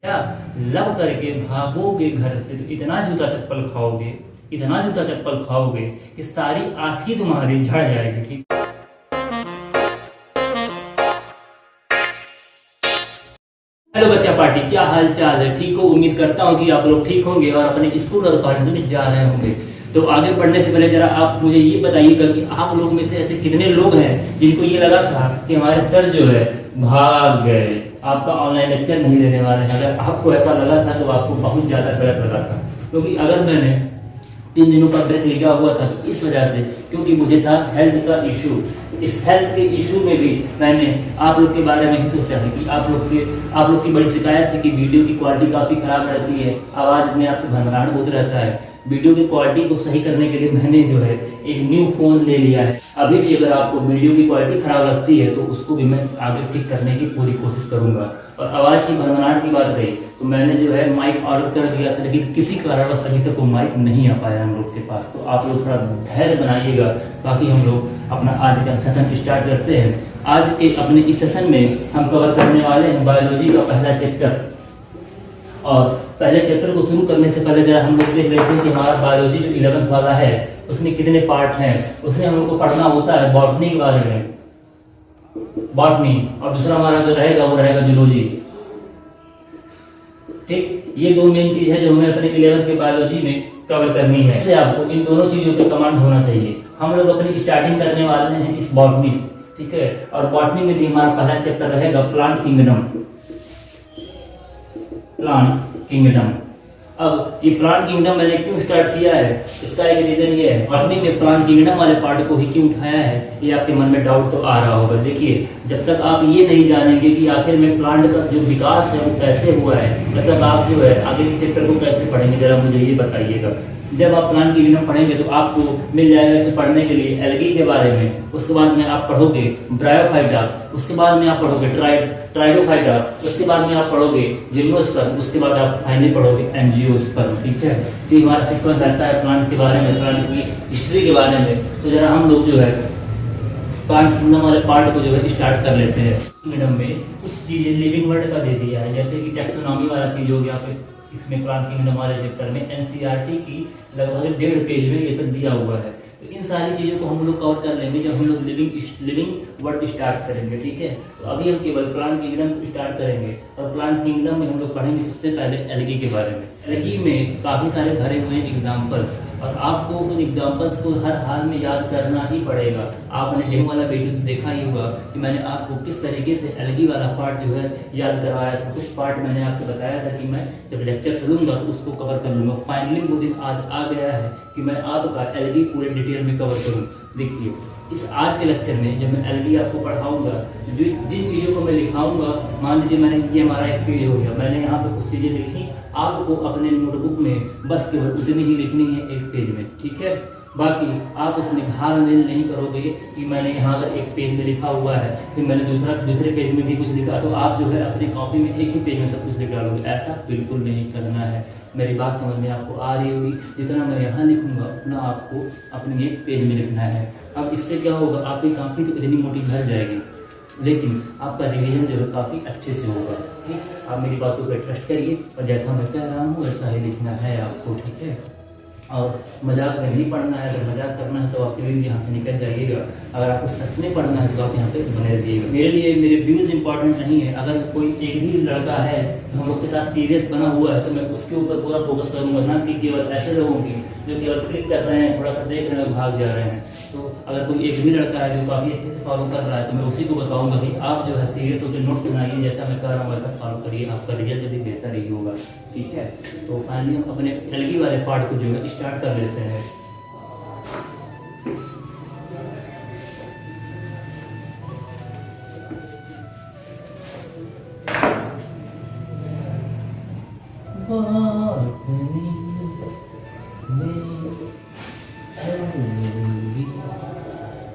क्या लव करके भागोगे घर से तो इतना जूता चप्पल खाओगे, इतना जूता चप्पल खाओगे कि सारी आशिकी तुम्हारी झड़ जाएगी। ठीक। हेलो बच्चा पार्टी, क्या हाल चाल है? ठीक हो? उम्मीद करता हूँ कि आप लोग ठीक होंगे और अपने स्कूल और कॉलेज में जा रहे होंगे। तो आगे बढ़ने से पहले जरा आप मुझे ये बताइएगा कि आप लोग में से ऐसे कितने लोग हैं जिनको ये लगा था कि हमारे सर जो है भाग गए, आपका ऑनलाइन लेक्चर नहीं लेने वाले हैं। अगर आपको ऐसा लगा था तो आपको बहुत ज़्यादा गलत लगा था, क्योंकि अगर मैंने 3 दिनों का ब्रेक लिया हुआ था तो इस वजह से, क्योंकि मुझे था हेल्थ का इशू। इस हेल्थ के इशू में भी मैंने आप लोग के बारे में ही सोचा है कि आप लोग की बड़ी शिकायत है कि वीडियो की क्वालिटी काफ़ी ख़राब रहती है, आवाज़ में आपको भरभराहट बहुत रहता है। वीडियो की क्वालिटी को सही करने के लिए मैंने जो है एक न्यू फ़ोन ले लिया है। अभी भी अगर आपको वीडियो की क्वालिटी ख़राब लगती है तो उसको भी मैं आगे ठीक करने की पूरी कोशिश करूँगा। और आवाज़ की भरभराहट की बात रही तो मैंने जो है माइक ऑर्डर कर दिया था, लेकिन किसी कारणवश अभी तक वो माइक नहीं आ पाया हम लोग के पास। तो आप लोग थोड़ा धैर्य बनाइएगा। बाकी हम लोग अपना आज का सेशन स्टार्ट करते हैं। आज के अपने इस सेशन में हम कवर करने वाले हैं बायोलॉजी का पहला चैप्टर। और पहले चैप्टर को शुरू करने से पहले जरा हम लोग देख लेते हैं कि हमारा बायोलॉजी जो 11th वाला है उसमें कितने पार्ट हैं। उसमें हम लोग को पढ़ना होता है बॉटनी के बारे में, बॉटनी, और दूसरा हमारा जो रहेगा वो रहेगा जूलॉजी। ठीक, ये दो मेन चीज है जो हमें अपने 11th के बायोलॉजी में कवर करनी है। इससे आपको इन दोनों चीजों पे कमांड होना चाहिए। हम लोग अपनी स्टार्टिंग करने वाले हैं इस बॉटनी से, ठीक है। और बॉटनी में भी हमारा पहला चैप्टर रहेगा प्लांट किंगडम। Plant kingdom. अब ये प्लांट किंगडम मैंने क्यों स्टार्ट किया है, इसका एक रीजन ये है। बॉटनी में प्लांट किंगडम वाले पार्ट को ही क्यों उठाया है, ये आपके मन में डाउट तो आ रहा होगा। देखिए, जब तक आप ये नहीं जानेंगे कि आखिर में प्लांट का जो विकास है वो कैसे हुआ है, तब तक आप जो है आगे के चैप्टर को कैसे पढ़ेंगे, जरा मुझे ये बताइएगा। जब आप प्लांट किंगडम पढ़ेंगे तो आपको मिल जाएगा इसे पढ़ने के लिए एल्गी के बारे में। उसके बाद में आप पढ़ोगे ब्रायोफाइटा, उसके बाद में आप पढ़ोगे ट्राइडोफाइटा, उसके बाद में आप पढ़ोगे जिम्नोस्पर्म, उसके बाद आप फाइनली पढ़ोगे एंजियोस्पर्म। ठीक है, तो हमारा सीक्वेंस रहता है प्लांट के बारे में, प्लांट की हिस्ट्री के बारे में। तो जरा हम लोग जो है प्लांट किंगडम वाले पार्ट को जो है स्टार्ट कर लेते हैं। किंगडम में कुछ चीजें लिविंग वर्ड का दे दिया है, जैसे कि टैक्सोनॉमी वाला चीज हो गया। इसमें प्लांट किंगडम वाले चैप्टर में एनसीईआरटी की लगभग 1.5 पेज में ये सब दिया हुआ है। तो इन सारी चीज़ों को हम लोग कवर कर लेंगे जब हम लोग लिविंग वर्ड स्टार्ट करेंगे। ठीक है, तो अभी हम केवल प्लांट किंगडम को स्टार्ट करेंगे। और प्लांट किंगडम में हम लोग पढ़ेंगे सबसे पहले एल्गी के बारे में। एल्गी में काफ़ी सारे भरे हुए एग्जाम्पल्स, और आपको उन एग्जाम्पल्स को हर हाल में याद करना ही पड़ेगा। आपने डेमो वाला वीडियो तो देखा ही होगा कि मैंने आपको किस तरीके से एल्गी वाला पार्ट जो है याद करवाया था। कुछ पार्ट मैंने आपसे बताया था कि मैं जब लेक्चर सुनूंगा तो उसको कवर कर लूँगा। फाइनली वो दिन आज आ गया है कि मैं आपका एल्गी पूरे डिटेल में कवर करूँ। देखिए, इस आज के लेक्चर में जब मैं एल्गी आपको पढ़ाऊंगा, जिन चीज़ों को मैं लिखाऊंगा, मान लीजिए मैंने ये हमारा एक पेज हो गया, मैंने यहाँ पे कुछ चीज़ें लिखी, आपको अपने नोटबुक में बस केवल उतनी ही लिखनी है एक पेज में। ठीक है, बाकी आप उसमें घाल मेल नहीं करोगे कि मैंने यहाँ अगर एक पेज में लिखा हुआ है फिर मैंने दूसरे पेज में भी कुछ लिखा, तो आप जो है अपनी कॉपी में एक ही पेज में सब कुछ लिख डालोगे। ऐसा बिल्कुल नहीं करना है। मेरी बात समझ में आपको आ रही होगी। जितना मैं यहाँ लिखूंगा उतना आपको अपने एक पेज में लिखना है। अब इससे क्या होगा, आपकी कॉपी तो इतनी मोटी भर जाएगी, लेकिन आपका रिवीजन जो है काफ़ी अच्छे से होगा। ठीक, आप मेरी बातों पर ट्रस्ट करिए और जैसा मैं कह रहा हूँ वैसा ही लिखना है आपको। ठीक है, और मजाक में नहीं पढ़ना है। अगर मजाक करना है तो आप प्लीज़ यहाँ से निकल जाइएगा। अगर आपको सच में पढ़ना है तो आप यहाँ पे बने रहिएगा। मेरे लिए मेरे व्यूज़ इंपॉर्टेंट नहीं है। अगर कोई एक भी लड़का है तो हम लोग के साथ सीरियस बना हुआ है तो मैं उसके ऊपर पूरा फोकस करूँगा, ना कि केवल ऐसे लोगों की जो केवल क्लिक कर रहे हैं, थोड़ा सा देख रहे हैं, भाग जा रहे हैं। तो अगर कोई एक भी लड़का है जो काफ़ी अच्छे से फॉलो कर रहा है तो मैं उसी को बताऊँगा कि आप जो है सीरियस होकर नोट बनाइए, जैसा मैं कर रहा हूँ वैसा फॉलो करिए, आपका रिजल्ट भी बेहतर ही होगा। ठीक है, तो फाइनली हम अपने एल्गी वाले पार्ट को जो है स्टार्ट कर लेते हैं।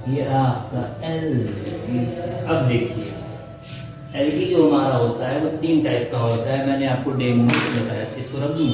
ये आपका एल्गी। अब देखिए, एल्गी जो हमारा होता है वो 3 टाइप का होता है। मैंने आपको डेमो में बताया, इसको रख दूँ।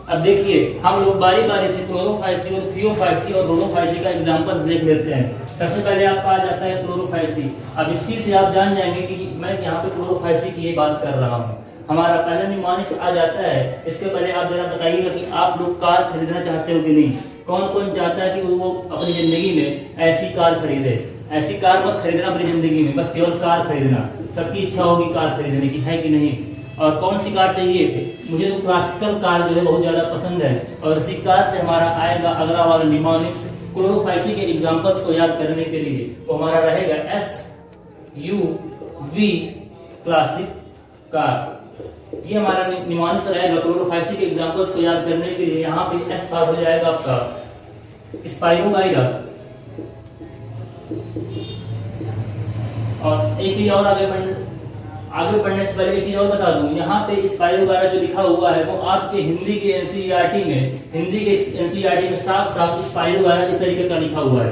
अब देखिए हम लोग बारी बारी से क्लोरोफाइसी और फियोफाइसी और रोडोफाइसी का एग्जांपल्स देख लेते हैं। सबसे पहले आपका आ जाता है क्लोरोफाइसी। अब इसी से आप जान जाएंगे कि मैं यहाँ पे क्लोरोफाइसी की बात कर रहा हूँ। हमारा पहला निमोनिक्स आ जाता है। इसके पहले आप जरा बताइएगा कि आप लोग कार खरीदना चाहते हो कि नहीं? कौन कौन चाहता है कि वो अपनी जिंदगी में ऐसी कार खरीदे? ऐसी कार मत खरीदना अपनी जिंदगी में, बस केवल कार खरीदना। सबकी इच्छा होगी कार खरीदने की, है कि नहीं? और कौन सी कार चाहिए? मुझे तो क्लासिकल कार जो है बहुत ज्यादा पसंद है। और इसी कार से हमारा आएगा अगला वाला निमोनिक्स क्लोरोफाइसी के एग्जांपल्स को याद करने के लिए। वो हमारा रहेगा SUV क्लासिक कार। ये हमारा निमोनिक्स रहेगा क्लोरोफाइसी के एग्जांपल्स को याद करने के लिए। यहाँ पे S बार हो जाएगा आपका स्पाइरोगाइरा। और एक चीज और आगे बढ़ने से पहले एक चीज और बता दूं, यहाँ पे स्पाइरोगाइरा जो लिखा हुआ है वो आपके हिंदी के एनसीईआरटी में साफ साफ स्पाइरोगाइरा इस तरीके का लिखा हुआ है,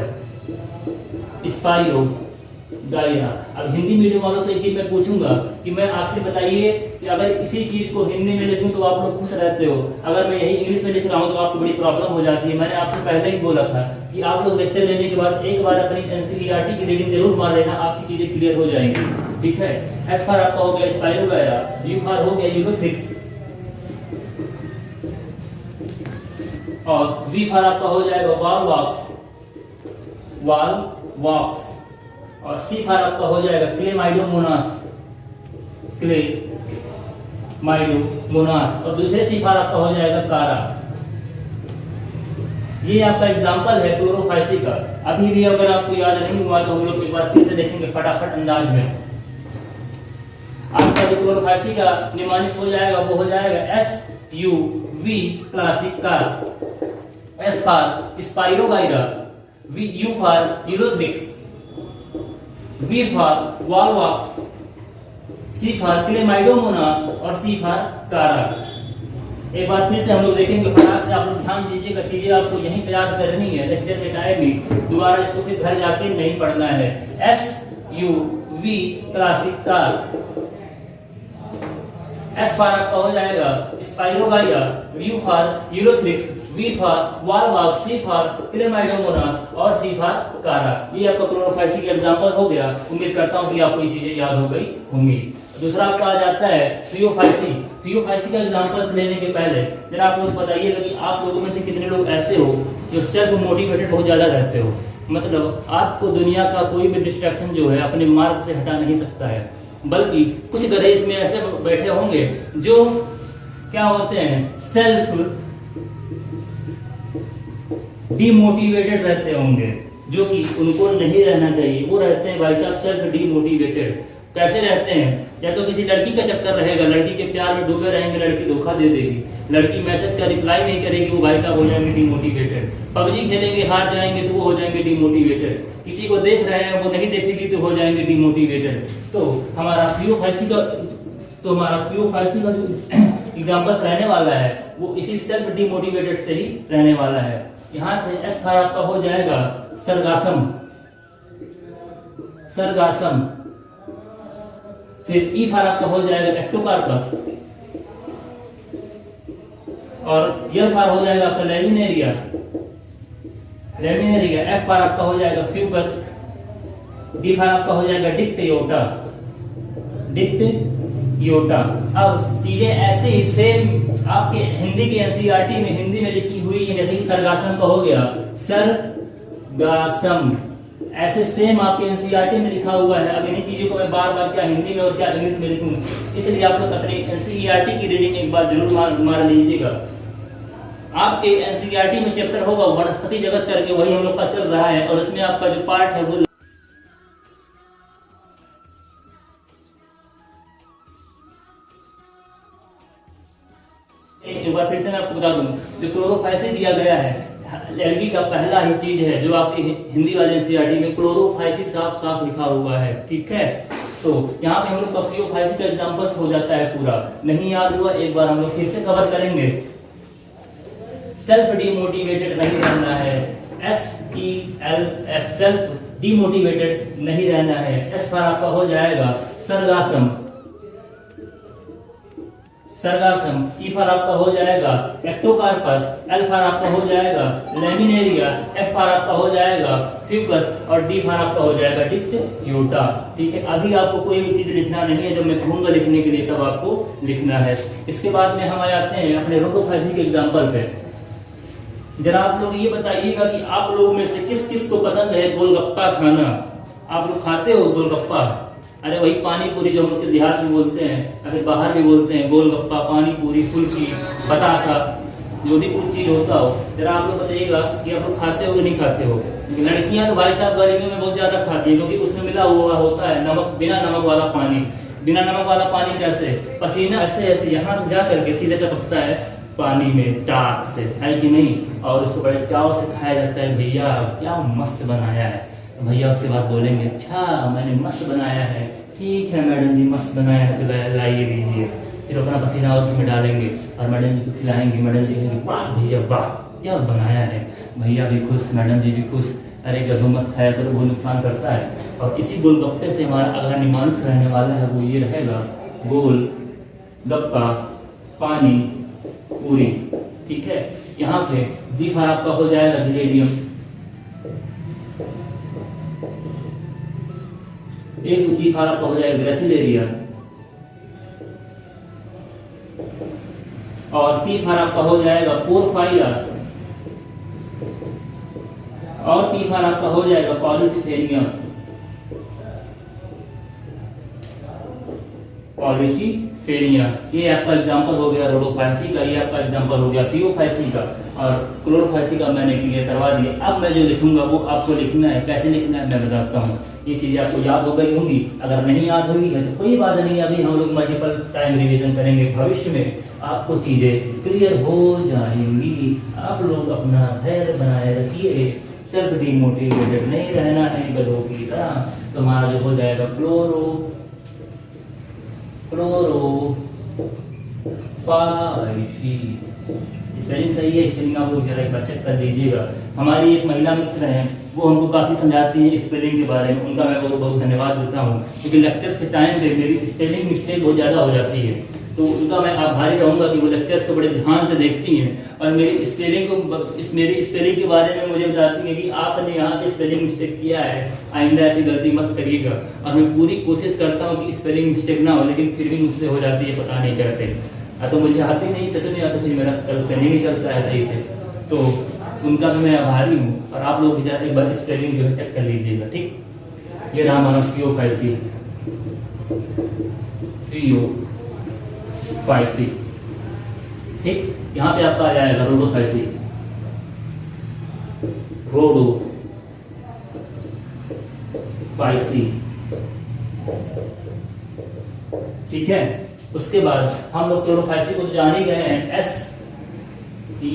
स्पाइरोगाइरा। अब हिंदी मीडियम वालों से एक चीज मैं पूछूंगा कि मैं आपसे बताइए कि अगर इसी चीज को हिंदी में लिखूं तो आप लोग खुश रहते हो, अगर मैं यही इंग्लिश में लिख रहा हूं तो आपको बड़ी प्रॉब्लम हो जाती है। मैंने आपसे पहले ही बोला था कि आप लोग लेक्चर लेने के बाद एक बार अपनी एनसीईआरटी की रीडिंग जरूर मार लेना, आपकी चीजें क्लियर हो जाएंगी, ठीक है? एस फॉर आपका हो गया स्पाइरोगाइरा, यू फॉर हो गया यूरोथ्रिक्स, और वी फॉर आपका हो जाएगा वॉल्वॉक्स, और सी फॉर आपका हो जाएगा क्लेमाइडोमोनास, और दूसरे सी फॉर आपका हो जाएगा कारा। ये आपका एग्जांपल है क्लोरोफाइसी का। अभी भी अगर आपको याद नहीं हुआ तो हम लोग एक बार फिर से देखेंगे फटाफट अंदाज में। आपका जो क्लोरोफाइसी का निमोनिक्स हो जाएगा वो हो जाएगा SUV classic car, S for spirogyra, U for ulothrix, V for volvox, C for chlamydomonas और C फॉर कारा। एक बार फिर से हम लोग देखेंगे फटाक से, आप लोग ध्यान दीजिएगा, चीजें आपको यहीं पे याद करनी है लेक्चर के टाइम भी, दोबारा इसको फिर घर जाके नहीं पढ़ना है। SUV classic car, S for आपका हो जाएगा spirogyra, U for ulothrix, V for volvox, C for chlamydomonas और C फॉर कारा। ये आपका क्लोरोफाइसी का एग्जांपल हो गया। उम्मीद करता हूं कि आपको ये चीजें याद हो गई होंगी। दूसरा आपका आ जाता है फियोफाइसी का एग्जांपल्स लेने के पहले जरा आप लोग बताइएगा कि आप लोगों में से कितने लोग ऐसे हो जो सेल्फ मोटिवेटेड बहुत ज्यादा रहते हो, मतलब आपको दुनिया का कोई भी डिस्ट्रैक्शन जो है अपने मार्ग से हटा नहीं सकता है, बल्कि कुछ गधे इसमें ऐसे बैठे होंगे जो क्या होते हैं, सेल्फ डिमोटिवेटेड रहते होंगे, जो कि उनको नहीं रहना चाहिए। वो रहते हैं भाई साहब सेल्फ डिमोटिवेटेड। कैसे रहते हैं? या तो किसी लड़की का चक्कर रहेगा, लड़की के प्यार में डूबे रहेंगे, लड़की धोखा दे देगी, लड़की मैसेज का रिप्लाई नहीं करेगी, वो भाई साहब हो जाएंगे डिमोटिवेटेड। पबजी खेलेंगे, हार जाएंगे तो वो हो जाएंगे डिमोटिवेटेड। किसी को देख रहे हैं, वो नहीं देखेगी तो हो जाएंगे डिमोटिवेटेड। तो हमारा फियोफाइसी का जो एग्जांपल्स रहने वाला है वो इसी सेल्फ डिमोटिवेटेड से ही रहने वाला है। यहाँ से एस फॉर आपका हो जाएगा सरगासम, फिर ई फॉर आपका हो जाएगा एक्टोकार्पस, और एल फॉर हो जाएगा आपका लेमिनेरिया, एफ फॉर आपका हो जाएगा फ्यूकस, डी फॉर आपका हो जाएगा डिक्टियोटा। अब चीजें ऐसे ही सेम आपके हिंदी के एनसीईआरटी में हिंदी में लिखी हुई है, जैसे कि सरगासम का हो गया सरगासम, ऐसे सेम आपके एनसीईआरटी में लिखा हुआ है। अब इन्हीं चीजों को मैं बार बार क्या हिंदी में और क्या इंग्लिश में लिखूं, इसलिए आप लोग अपने एनसीईआरटी की रीडिंग एक बार जरूर मार लीजिएगा। आपके एनसीईआरटी में चैप्टर होगा वनस्पति जगत करके, वही हम लोग का चल रहा है, और इसमें आपका जो पार्ट है वो एक बार फिर से मैं आपको बता दूं, जो क्लोरोफाइसी दिया गया है एलगी का पहला ही चीज है जो आपके हिंदी वाले एनसीईआरटी में क्लोरोफाइसी साफ साफ लिखा हुआ है, ठीक है? तो यहाँ पे हम लोग का फियोफाइसी का एग्जांपल्स हो जाता है पूरा। नहीं याद हुआ, एक बार हम लोग फिर से कवर करेंगे। सेल्फ डिमोटिवेटेड नहीं रहना है, SELF सेल्फ डिमोटिवेटेड नहीं रहना है। एस फॉर आपका हो जाएगा सरगासम, सर्गासम, ई फॉर आपका हो जाएगा एक्टोकार्पस, एल फॉर आपका हो जाएगा लेमिनेरिया, एफ फॉर आपका हो जाएगा फ्यूकस और डी फॉर आपका हो जाएगा डिक्टियोटा। ठीक है, अभी आपको कोई भी चीज लिखना नहीं है, जब मैं कहूंगा लिखने के लिए तब आपको लिखना है। इसके बाद में हम आ जाते हैं अपने रोडोफाइसी के एग्जांपल पे। जरा आप लोग ये बताइएगा कि आप लोगों में से किस किस को पसंद है गोलगप्पा खाना। आप लोग खाते हो गोलगप्पा? अरे वही पानी पूरी जो हम लोग के देहात में बोलते हैं, अगर बाहर भी बोलते हैं गोलगप्पा, पानी पूरी, फुल्की, बतासा, जो भी कुछ चीज होता हो, जरा आप लोग बताइएगा कि आप लोग खाते हो कि नहीं खाते हो। लड़कियां तो भाई साहब गर्मियों में बहुत ज्यादा खाती है, क्योंकि उसमें मिला हुआ होता है नमक, बिना नमक वाला पानी। बिना नमक वाला पानी कैसे? पसीना ऐसे ऐसे यहाँ से जा करके सीधे टपकता है पानी में टाक से, है कि नहीं? और उसको बड़े चाव से खाया जाता है। भैया क्या मस्त बनाया है। भैया उसके बाद बोलेंगे अच्छा मैंने मस्त बनाया है। ठीक है मैडम जी मस्त बनाया है, तो लाइए दीजिए। फिर अपना पसीना उसमें डालेंगे और मैडम जी को खिलाएंगे। मैडम जी कहेंगे वाह भैया वाह क्या बनाया है। भैया भी खुश, मैडम जी भी खुश। अरे गधू मत खाया करो, वो नुकसान करता है। और इसी गोलगप्पे से हमारा अगला निमांस रहने वाला है, वो ये रहेगा गोल गप्पा पानी पूरी। ठीक है, यहाँ पे जी फॉर आपका हो जाएगा जिलेडियम, एक जी फॉर आपका हो जाएगा ग्रेसिलेरिया, और पी फॉर आपका हो जाएगा पोरफाइरा, और पी फॉर आपका हो जाएगा पॉलिसिफेनिया। पॉलिसिफेनिया ये आपका एग्जांपल हो गया रोडोफाइसी का, ये आपका एग्जांपल हो गया पियोफाइसी का, और क्लोरोफाइसी का मैंने क्लियर करवा दिया। अब मैं जो लिखूंगा वो आपको लिखना है, कैसे लिखना है मैं बताता हूँ। ये चीजें आपको याद हो गई होंगी, अगर नहीं याद होगी है तो कोई बात नहीं, अभी हम लोग मल्टीपल टाइम रिवीजन करेंगे। भविष्य में आपको चीजें क्लियर हो जाएंगी। आप लोग अपना धैर्य बनाए रखिए, सेल्फ डिमोटिवेटेड नहीं रहना है गधों की तरह। तुम्हारा जो हो जाएगा क्लोरोफाइसी। स्पेलिंग सही है, स्पेलिंग आप लोग जरा एक बार चेक कर लीजिएगा। हमारी एक महिला मित्र हैं, वो हमको काफ़ी समझाती हैं स्पेलिंग के बारे में, उनका मैं बहुत बहुत धन्यवाद देता हूँ, क्योंकि लेक्चर्स के टाइम पे मेरी स्पेलिंग मिस्टेक बहुत ज़्यादा हो जाती है। तो उनका मैं आभारी रहूँगा कि वो लेक्चर्स को बड़े ध्यान से देखती हैं और मेरी स्पेलिंग के बारे में मुझे बताती हैं कि आपने यहाँ पे स्पेलिंग मिस्टेक किया है, आइंदा ऐसी गलती मत करिएगा। और मैं पूरी कोशिश करता हूँ कि स्पेलिंग मिस्टेक ना हो, लेकिन फिर भी मुझसे हो जाती है, पता नहीं कैसे। तो मुझे आती नहीं, सच में आता, फिर मेरा पेन ही नहीं चलता है सही से। तो उनका भी मैं आभारी हूँ, और आप लोग एक बार स्पेलिंग जो है चेक कर लीजिएगा। ठीक, ये रहा हमारा पियोफाइसी, पियोफाइसी। ठीक, यहाँ पे आपका आ जाएगा रोडोफाइसी, रोडोफाइसी। ठीक है, उसके बाद हम लोग क्लोरोफाइसी को जान ही गए हैं, SUV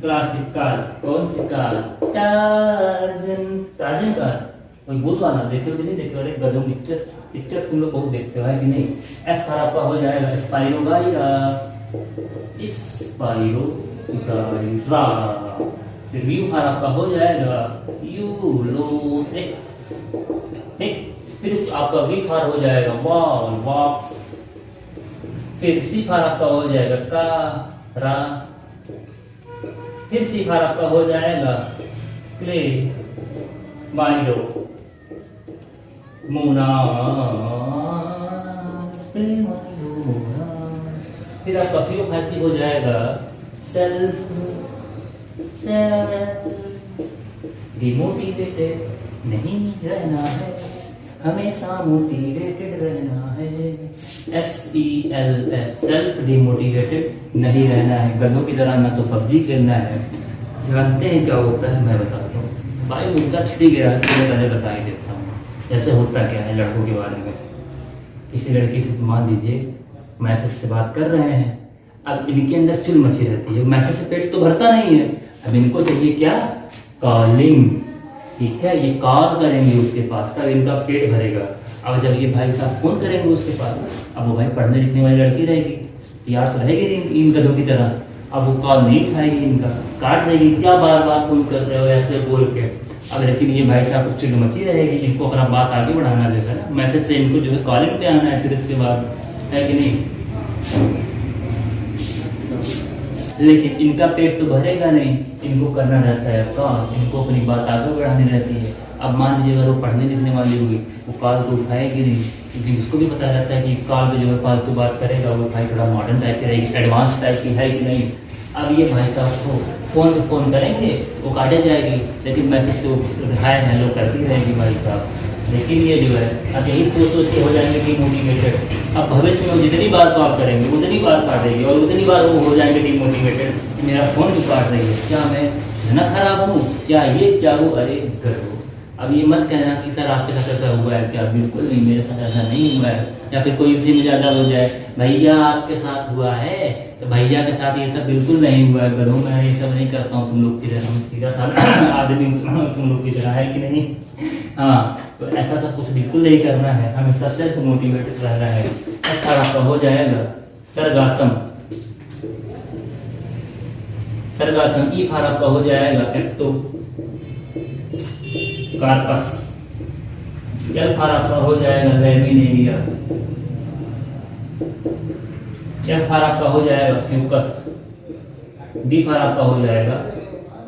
क्लासिक कार। कौन सी कार? Torsion car. कोई भूत वाला देखे हो कि नहीं देखे हो? अरे गधों पिक्चर तुम लोग बहुत देखते हो, है कि नहीं? एस फॉर आपका हो जाएगा स्पाइरोगाइरा, स्पाइरोगाइरा। फिर यू फॉर आपका हो जाएगा यूलोथ्रिक्स। ठीक, फिर आपका वी फॉर हो जाएगा वॉक्स। फिर सी फॉर आपका हो जाएगा कारा। फिर सी फॉर आपका हो जाएगा क्ले माइलो मोना। फिर आपका पियोफाइसी हो जाएगा सेल्फ डिमोटिवेटेड नहीं रहना है, हमेशा मोटिवेटेड रहना है। SELF सेल्फ डिमोटिवेटेड नहीं रहना है, गधों की तरह ना तो पबजी खेलना है। जानते हैं क्या होता है? मैं बताता हूँ भाई, मुद्दा छिड़ी गया है, मैं पहले बता ही देता हूँ। ऐसे होता क्या है लड़कों के बारे में। किसी लड़की से मान लीजिए मैसेज से बात कर रहे हैं, अब इनके अंदर चुल मची रहती है, मैसेज से पेट तो भरता नहीं है, अब इनको चाहिए क्या? कॉलिंग। ठीक है, ये कॉल करेंगे उसके पास, तब इनका पेट भरेगा। अब जब ये भाई साहब फोन करेंगे उसके पास, अब वो भाई पढ़ने लिखने वाली लड़की रहेगी, यार तो रहेगी इन गधों की तरह, अब वो कॉल नहीं उठाएगी, इनका काट देगी, क्या बार बार फोन कर रहे हो ऐसे बोल के। अब लेकिन ये भाई साहब कुछ मची रहेगी, इनको अपना बात आगे बढ़ाना देगा ना, मैसेज से इनको जो है कॉलिंग पे आना है फिर इसके बाद, है कि नहीं? लेकिन इनका पेट तो भरेगा नहीं, इनको करना रहता है काम, इनको अपनी बात आगे बढ़ानी रहती है। अब मान लीजिए अगर वो पढ़ने लिखने वाली हुई, वो कॉल तो उठाएगी नहीं, क्योंकि उसको भी पता रहता है कि कॉल पे जो है फालतू बात करेगा वो भाई थोड़ा मॉडर्न टाइप की रहेगी, एडवांस टाइप की है कि नहीं। अब ये भाई साहब को फ़ोन पे फ़ोन करेंगे वो काटे जाएगी, लेकिन मैसेज तो हाय हेलो करती रहेगी भाई साहब। लेकिन ये जो है अब यही सोच सोच के हो जाएंगे डिमोटिवेटेड। अब भविष्य में जितनी बार कॉल करेंगे उतनी बार काटेगी और उतनी बार वो हो जाएंगे डिमोटिवेटेड, मेरा फ़ोन भी काट रही है, क्या मैं इतना खराब हूँ, क्या ये क्या वो, अरे करो। अब ये मत कहना कि सर आपके साथ ऐसा हुआ है क्या, बिल्कुल नहीं, मेरे साथ ऐसा नहीं हुआ है। या फिर कोई इसी में ज़्यादा हो जाए, भैया आपके साथ हुआ है, तो भैया के साथ ये सब बिल्कुल नहीं हुआ है, गधों मैं ये सब नहीं करता हूँ तुम लोग की तरह, सीधा साधा आदमी तुम लोग की तरह, है कि नहीं। हाँ, तो ऐसा सब कुछ बिल्कुल नहीं करना है, हमेशा सेल्फ मोटिवेटेड रहना है। सर आपका हो जाएगा सर्गासम, सर्गासम। ई फार आपका हो जाएगा एक्टो कार्पस, एल फार आपका हो जाएगा लेमिनेरिया, एफ फार आपका हो जाएगा फ्यूकस, डी फार आपका हो जाएगा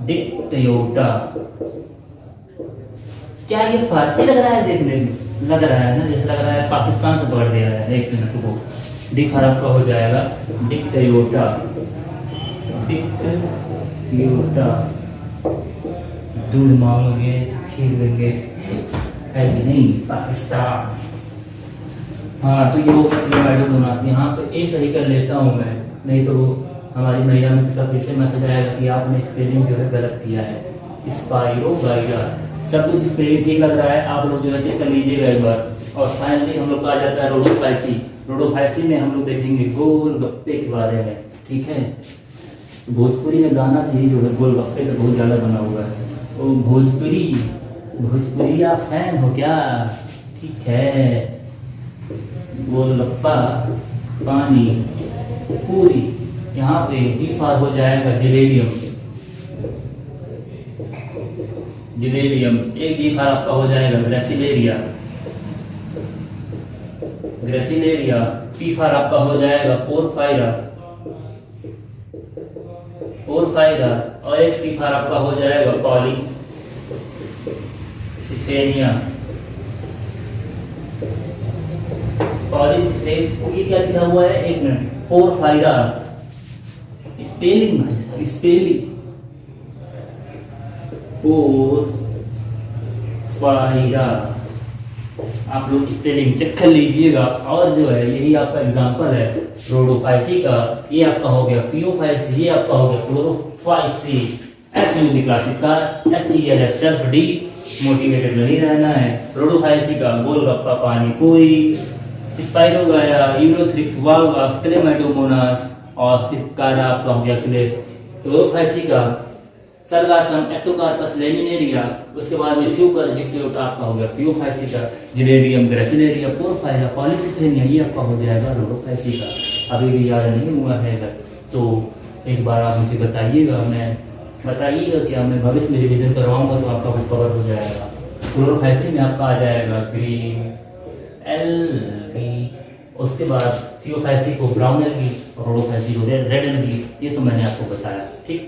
डिक्टियोटा। क्या ये फारसी लग रहा है देखने में, लग रहा है ना, जैसे लग रहा है पाकिस्तान से पकड़ दिया है। एक मिनट को, डी फार आपका हो जाएगा डिक्टियोटा, डिक्टियोटा। दूध मांगोगे खीर देंगे, है कि नहीं, पाकिस्तान। हाँ, तो ये मैडोमोनास यहाँ पे ए सही कर लेता हूँ मैं, नहीं तो हमारी महिला मित्र का फिर से मैसेज आएगा कि आपने स्पेलिंग जो है गलत किया है। स्पाइरोगाइडा, सब कुछ स्पेलिंग ठीक लग रहा है, आप लोग जो है चेक कर लीजिएगा एक बार। और फाइनली हम लोग का आ जाता है रोडोफाइसी। रोडोफाइसी में हम लोग देखेंगे गोलगप्पे के बारे में, ठीक है। भोजपुरी में गाना भी जो है गोलगप्पे का बहुत ज़्यादा बना हुआ है। ओ भोजपुरी आप फैन हो क्या, ठीक है। गोलगप्पा, पानी पूरी, यहाँ पे जी फार हो जाएगा जिलेबियम, जिलेबियम। एक जी फार आपका हो जाएगा ग्रेसिलेरिया, ग्रेसिलेरिया। पी फार आपका हो जाएगा पोरफायरा, पोरफायरा। और एक पी फार आपका हो जाएगा पॉलीसिथेनिया, ये क्या लिखा हुआ है, एक मिनट, पोरफायरा। स्पेलिंग भाई साहब, स्पेलिंग पोरफायरा, आप लोग स्पेलिंग चेक कर लीजिएगा। और जो है यही आपका एग्जांपल है रोडोफाइसी का, ये आपका हो गया फियोफाइसी, ये आपका हो गया क्लोरोफाइसी। एस यू दी classic S E L F self demotivated नहीं रहना है। रोडोफाइसी का गोलगप्पा, पानी पूरी, स्पाइरोगाया, यूरोथ्रिक्स, वाल्वाक्स, क्लेमाइडोमोनास। और फिर कारा आपका हो गया क्लोरोफाइसी का सर्गासम, एक्टोकार्पस, लेमिनेरिया। उसके बाद में फ्यूकस, डिक्टियोटा आपका हो गया फियोफाइसी का, जिलेरियम, ग्रेसिलेरिया, पोरफायरा, पॉलीसिथेनिया, ये आपका हो जाएगा रोडोफाइसी का। अभी भी याद नहीं हुआ है तो एक बार आप मुझे बताइएगा, बताइएगा क्या मैं भविष्य में रिवीजन करवाऊंगा तो आपका वो कवर हो जाएगा। क्लोरोफाइसी में आपका आ जाएगा ग्रीन एल्गी, उसके बाद फियोफाइसी को ब्राउन एल्गी और रोडोफाइसी को रेड एल्गी। ये तो मैंने आपको बताया, ठीक।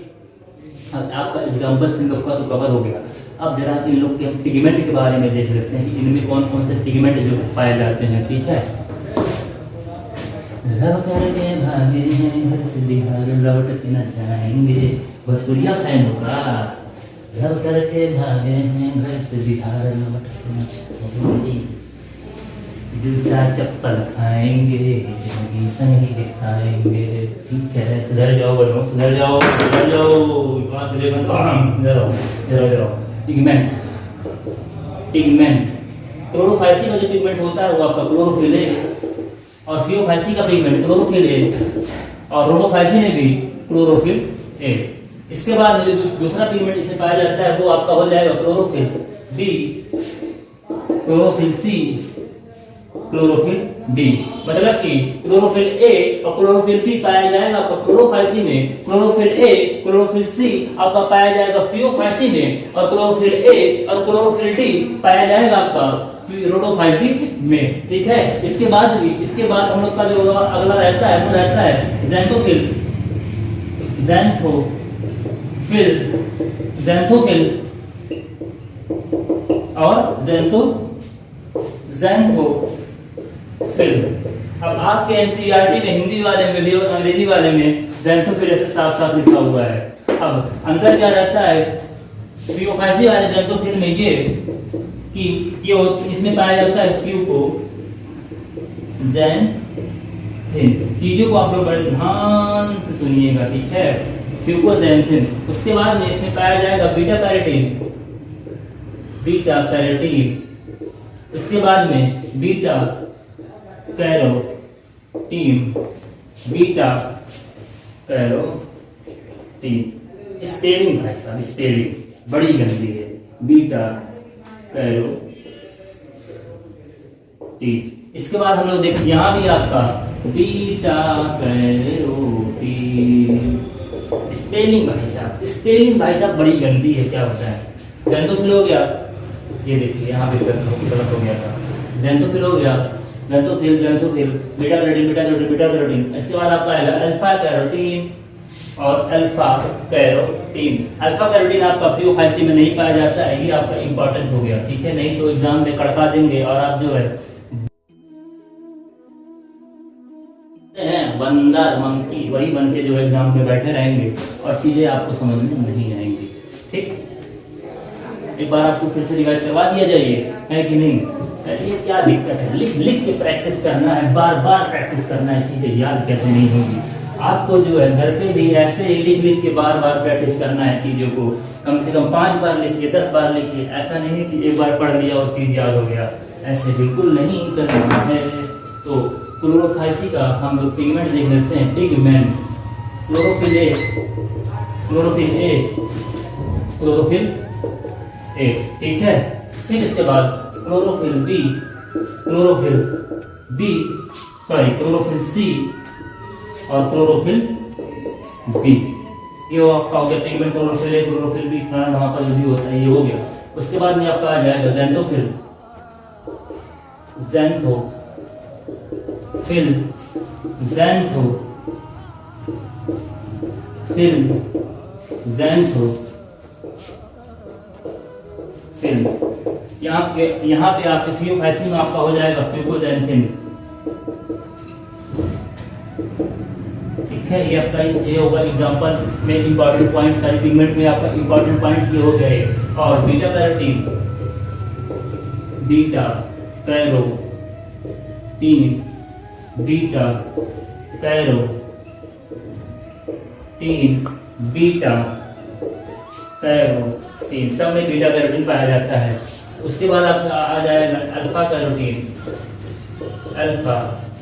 अब आपका एग्जाम्पल सिंगअप का तो कवर हो गया। अब जरा इन लोग के हम पिगमेंट के बारे में देख लेते हैं कि इनमें कौन कौन से पिगमेंट जो पाए जाते हैं, ठीक है। लव करके भागे हैं घर से बिहार, लौट के न जाएंगे, भोजपुरिया फैन होगा। लव करके भागे हैं घर से बिहार, लौट के न जाएंगे, जूता चप्पल खाएंगे, जिंदगी संग ही दिखाएंगे, ठीक है। सुधर जाओ बनो, सुधर जाओ, सुधर जाओ, वहाँ से इधर आओ। पिगमेंट, पिगमेंट क्लोरोफाइसी का जो पिगमेंट होता है वो आपका क्लोरोफिल है, और फियोफाइसी का पिगमेंट क्लोरोफिल है, और रोडोफाइसी में भी क्लोरोफिल है। इसके बाद जो दूसरा पिगमेंट इसे पाया जाता है वो आपका हो जाएगा chlorophyll B, chlorophyll C, chlorophyll D. मतलब कि क्लोरोफिल ए और क्लोरोफिल बी पाया जाएगा आपका क्लोरोफाइसी में, क्लोरोफिल ए, क्लोरोफिल सी आपका पाया जाएगा फियोफाइसी में, और क्लोरोफिल ए और क्लोरोफिल डी पाया जाएगा आपका रोडोफाइसिक में, ठीक है। इसके बाद हम लोग का जो अगला रहता है वो रहता है ज़ैंथोफिल। ज़ैंथोफिल और ज़ैंथोफिल। अब आपके एनसीईआरटी में हिंदी वाले में भी और अंग्रेजी वाले में ज़ैंथोफिल ऐसे साफ साफ लिखा हुआ है। अब अंदर क्या रहता है फियोफाइसी वाले ज़ैंथोफिल में ये कि ये इसमें पाया जाता है फ्यूकोज़ैंथिन। चीजों को आप लोग बड़े ध्यान से सुनिएगा, ठीक है। फ्यूकोज़ैंथिन। उसके बाद में इसमें पाया जाएगा बीटा कैरोटीन। उसके बाद में बीटा कैरोटीन। स्पेलिंग भाई साहब, स्पेलिंग बड़ी गंदी है। Beta carotene. इसके बाद हम लोग देखिए यहाँ भी आपका बीटा कैरोटीन। स्पेलिंग भाई साहब बड़ी गंदी है, क्या होता है। ज़ैंथोफिल हो गया, ये देखिए यहाँ पे गलत हो गया था। ज़ैंथोफिल हो गया, ज़ैंथोफिल, बीटा कैरोटीन। इसके बाद आपका आएगा अल्फा कैरोटीन और अल्फा कैरोटीन आपका फियोफाइसी में नहीं पाया जाता है, ये आपका इंपॉर्टेंट हो गया, ठीक है। नहीं तो एग्जाम में कड़का देंगे और आप जो है बंदर मंकी वही बन के जो एग्जाम में बैठे रहेंगे और चीजें आपको समझ में नहीं आएंगी, ठीक। एक बार आपको फिर से रिवाइज करवा दिया जाइए, है कि नहीं। ये क्या दिक्कत है, लिख के प्रैक्टिस करना है, बार बार प्रैक्टिस करना है, चीजें याद कैसे नहीं होगी। आपको जो है घर पे भी ऐसे ही लिख के बार बार प्रैक्टिस करना है चीज़ों को। कम से कम 5 बार लिखिए, 10 बार लिखिए। ऐसा नहीं है कि एक बार पढ़ लिया और चीज़ याद हो गया, ऐसे बिल्कुल नहीं करना है। तो क्लोरोफाइसी का हम लोग पिगमेंट देख लेते हैं। पिगमेंट क्लोरोफिल ए, ठीक है। फिर इसके बाद क्लोरोफिल सी और क्लोरोफिल बी। ये आपका हो गया pigment chlorophyll A, chlorophyll B, धमाका जो भी होता है ये हो गया। उसके बाद में आपका आ जाएगा ज़ैंथोफिल। यहाँ पे आपके फियोफाइसी में आपका हो जाएगा फ्यूकोज़ैंथिन, ठीक है। ये आपका ये होगा एग्जांपल में इंपॉर्टेंट पॉइंट, सारे पिगमेंट में आपका इंपॉर्टेंट पॉइंट ये हो गए। और बीटा कैरोटीन बीटा कैरोटीन सब में बीटा कैरोटीन पाया जाता है। उसके बाद आपका आ जाएगा अल्फा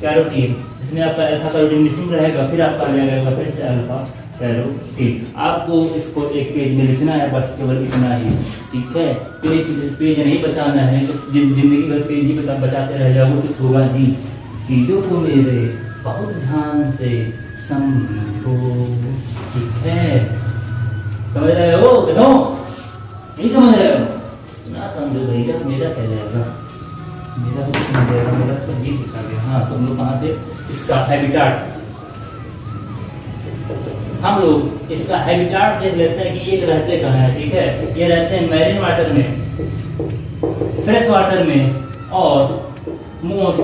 कैरोटीन। इसमें आपका अल्फा कैरोटीन मिसिंग रहेगा, फिर आपका आ जाएगा फिर से अल्फा कैरोटीन। आपको इसको एक पेज में लिखना है, बस केवल इतना ही, ठीक है। पेज नहीं बचाना है, तो जिंदगी भर पेज ही बचाते रह जाओगे, कुछ होगा नहीं। चीजों को मेरे बहुत ध्यान से समझो, ठीक है। समझ रहे हो? नहीं समझ रहे हो ना, समझो भैया, मेरा क्या जाएगा, मेरा तो कुछ नहीं जाएगा, मेरा सब ये लिखा गया। हाँ, तुम लोग कहाँ पे इसका हैबिटाट, हम लोग इसका हैबिटाट देख लेते हैं कि ये रहते कहाँ है, ठीक है। ये रहते हैं मैरीन वाटर में, फ्रेश वाटर में और मोस्ट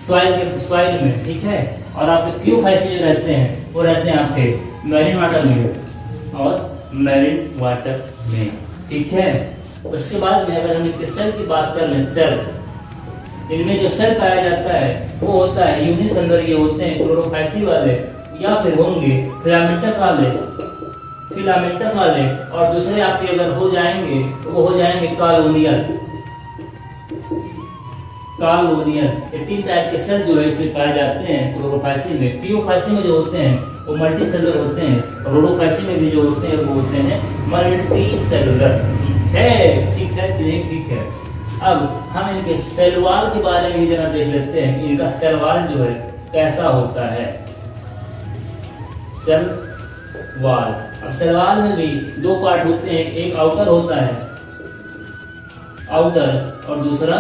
सॉइल में, ठीक है। और आपके फियोफाइसी जो रहते हैं वो रहते हैं आपके मैरीन वाटर में और मैरीन वाटर में, ठीक है। उसके बाद में अगर हम इनके सेल की बात कर लें, सेल, इनमें जो सेल पाया जाता है वो होता है यूनिसेलुलर, ये होते हैं क्लोरोफाइसी वाले, या फिर होंगे फिलामेंटस वाले, और दूसरे आपके अगर हो जाएंगे तो वो हो जाएंगे कॉलोनियल। ये 3 टाइप के सेल जो है इसमें पाए जाते हैं क्लोरोफाइसी में। फियोफाइसी में जो होते हैं वो मल्टीसेलुलर होते हैं, रोडोफाइसी में भी जो होते हैं वो होते हैं मल्टीसेलुलर, ठीक है कि नहीं, ठीक है। अब हम इनके सेल वॉल के बारे में जरा देख लेते हैं कि इनका सेल वॉल जो है कैसा होता है। सेल वॉल, अब सेल वॉल में भी 2 पार्ट होते हैं, एक आउटर होता है, आउटर, और दूसरा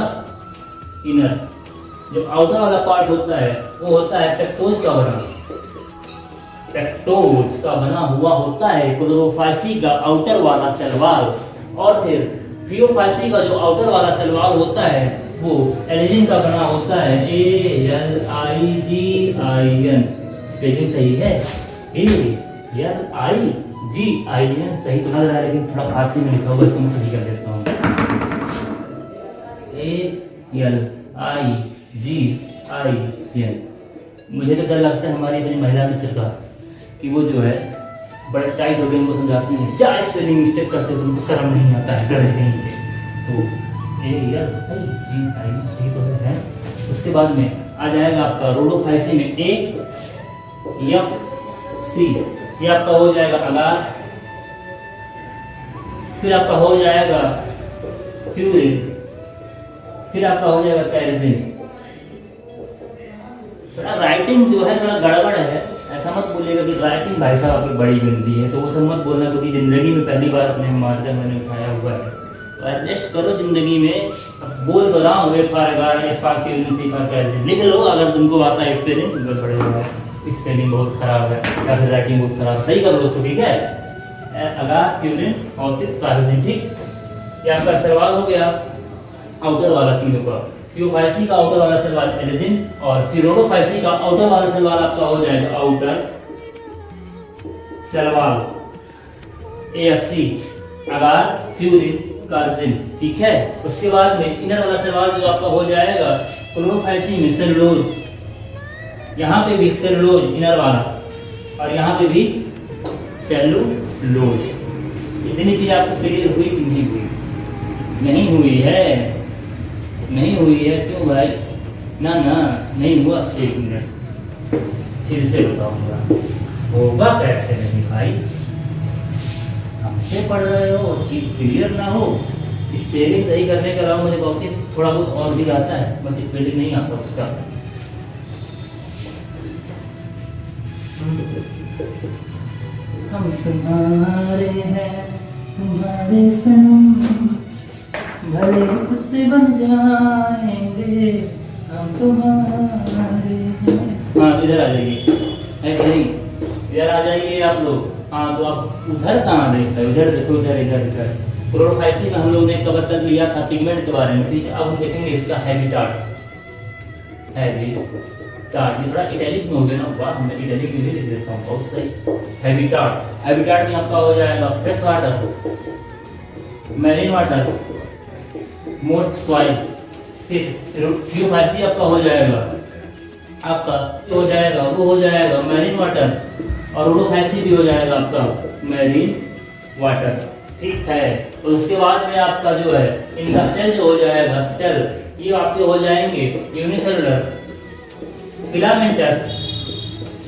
इनर। जो आउटर वाला पार्ट होता है वो होता है पेक्टोज का बना, पेक्टोज का बना हुआ होता है क्लोरोफाइसी का आउटर वाला सेल वॉल, और फिर फियोफाइसी का जो आउटर वाला सेल वॉल होता है वो एलिजिन का बना होता है, ALIGIN। स्पेलिंग सही है, ALIGIN सही तो लग रहा है, लेकिन थोड़ा फारसी में लिखा हुआ है, इसको मैं सही कर देता हूँ। ALIGIN। मुझे तो डर लगता है हमारी अपनी महिला मित्र का कि वो जो है बड़े टाइट हो गए, उनको समझाती हैं क्या स्पेलिंग मिस्टेक करते हो, तुमको शर्म नहीं आता है, डर नहीं है। तो ALIGIN सही तो है। उसके बाद में आ जाएगा आपका रोडोफाइसी में AFC, ये आपका हो जाएगा अगार। फिर आपका हो जाएगा फ्यूरिन, फिर आपका हो जाएगा कैरेजिन। थोड़ा राइटिंग जो है थोड़ा गड़बड़ है, ऐसा मत बोलिएगा कि राइटिंग भाई साहब आपकी बड़ी गंदी है, तो वो सब मत बोलना, क्योंकि जिंदगी में पहली बार अपने मार्कर मैंने उठाया हुआ है, तो एडजस्ट करो जिंदगी में। अब बोल तो रहा हूँ लिख लो, अगर तुमको आता है स्पेलिंग बड़े स्पेलिंग बहुत खराब है या फिर राइटिंग बहुत खराब, सही कर लो उसको, ठीक है। अगार, फ्यूरिन और फिर कैरेजिन, ठीक। ये आपका सवाल हो गया आउटर वाला तीनों का। फियोफाइसी का आउटर वाला सेल वॉल एलिजिन, और फिर रोडोफाइसी का आउटर वाला सेल वॉल आपका हो जाएगा आउटर सेल वॉल AFC, अगार, फ्यूरिन, कैरेजिन, ठीक है। उसके बाद में इनर वाला सेल वॉल जो आपका हो जाएगा क्लोरोफाइसी में सेलुलोज, यहाँ पे भी सेलुलोज इनर वाला, और यहाँ पे भी सेलुलोज। इतनी चीज आपको क्लियर हुई कि नहीं हुई? नहीं हुई है, नहीं हुई है, क्यों भाई? ना ना नहीं हुआ, एक मिनट फिर से बताऊंगा, होगा कैसे नहीं भाई? हमसे पढ़ रहे हो, चीज क्लियर ना हो, स्पेलिंग सही करने के अलावा मुझे बहुत थोड़ा बहुत और भी आता है, बस स्पेलिंग नहीं आता उसका। हम तुम्हारे हैं तुम्हारे सनम, भले कुत्ते बन जाएंगे हम तुम्हारे हैं। हाँ इधर आ जाइए, इधर आ जाइए आप लोग। हाँ तो आप उधर कहाँ देख रहे हो? उधर देखो, इधर इधर इधर। क्लोरोफाइसी में हम लोग ने कवर तक लिया था पिगमेंट के बारे में, ठीक है। अब हम देखेंगे इसका हैबिटाट। हैबिटाट ये थोड़ा इटैलिक में हो गया ना, वाह मैं इटैलिक में भी लिख देता हूँ, बहुत सही। हैबिटाट, हैबिटाट में आपका हो जाएगा fresh water, marine water, most soil. फिर फियोफाइसी आपका हो जाएगा, आपका हो जाएगा वो हो जाएगा मैरीन वाटर, और रोडोफाइसी भी हो जाएगा आपका मैरीन वाटर, ठीक है। तो उसके बाद में आपका जो है इनका सेल जो हो जाएगा, सेल ये आपके हो जाएंगे यूनिसेलुलर, फिलामेंटस,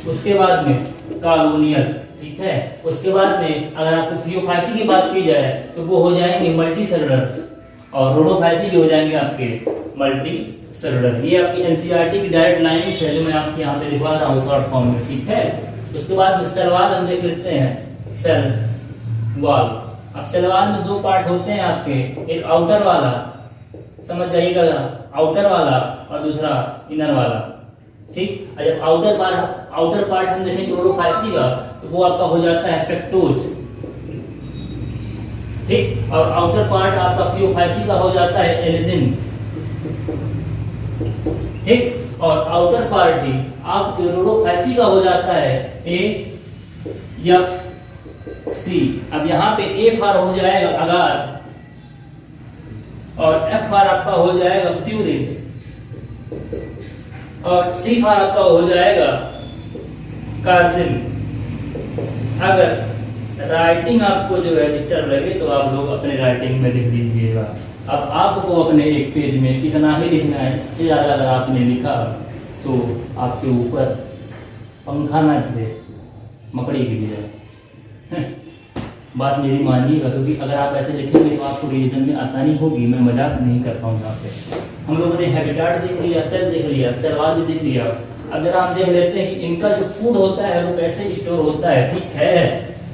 उसके बाद में कॉलोनियल, ठीक है। उसके बाद में अगर आपको फियोफाइसी की बात की जाए तो वो हो जाएंगे मल्टी सेलुलर, और रोडोफाइसी भी हो जाएंगे आपके मल्टी सेलुलर। ये आपकी एनसीईआरटी की डायरेक्ट लाइंस है जो मैं आपके यहाँ पे लिखवा रहा हूँ शॉर्ट फॉर्म में, ठीक है। उसके बाद में सेल वॉल हम देख लेते हैं, सेल वॉल। अब सेल वॉल में दो पार्ट होते हैं आपके, एक आउटर वाला, समझ जाइएगा, आउटर वाला, और दूसरा इनर वाला, ठीक। जब आउटर पार्ट हम देखें क्लोरोफाइसी का तो वो आपका हो जाता है पेक्टोज, ठीक। और आउटर पार्ट आपका फियोफाइसी का हो जाता है एलिजिन, ठीक। और आउटर पार्ट ही आपके रोडोफाइसी का हो जाता है AFC। अब यहाँ पे A फार हो जाएगा अगार, और F फार आपका हो जाएगा फ्यूरिन, और C फार आपका हो जाएगा कैरेजिन। अगर राइटिंग आपको जो है डिस्टर्ब लगे तो आप लोग अपने राइटिंग में लिख लीजिएगा। अब आपको अपने एक पेज में इतना ही लिखना है, इससे ज़्यादा अगर आपने लिखा तो आपके ऊपर पंखा ना गिरे, मकड़ी गिर जाए। बात मेरी मानिएगा, क्योंकि अगर आप ऐसे लिखेंगे तो आपको रिवीजन में आसानी होगी। मैं मजाक नहीं करता हूँ यहाँ पे। हम लोगों ने हैबिटाट देख लिया, सेल देख लिया, सेल वॉल भी देख लिया। अब जरा हम देख लेते हैं कि इनका जो फूड होता है वो कैसे स्टोर होता है, ठीक है।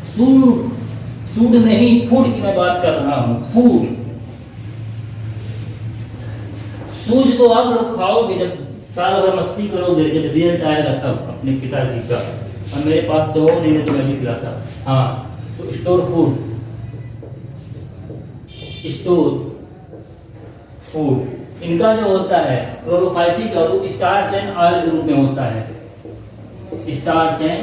फूड नहीं, फूड की मैं बात कर रहा हूँ, फूड सूज तो आप लोग खाओगे जब साल भर मस्ती करोगे, जब रिजल्ट आएगा तब अपने पिताजी का। और मेरे पास तो नहीं है तो मैं भी खिलाता। हाँ, तो स्टोर फूड, स्टोर फूड इनका जो होता है क्लोरोफाइसी का, वो स्टार्च एंड ऑयल ग्रुप में होता है। स्टार्च एंड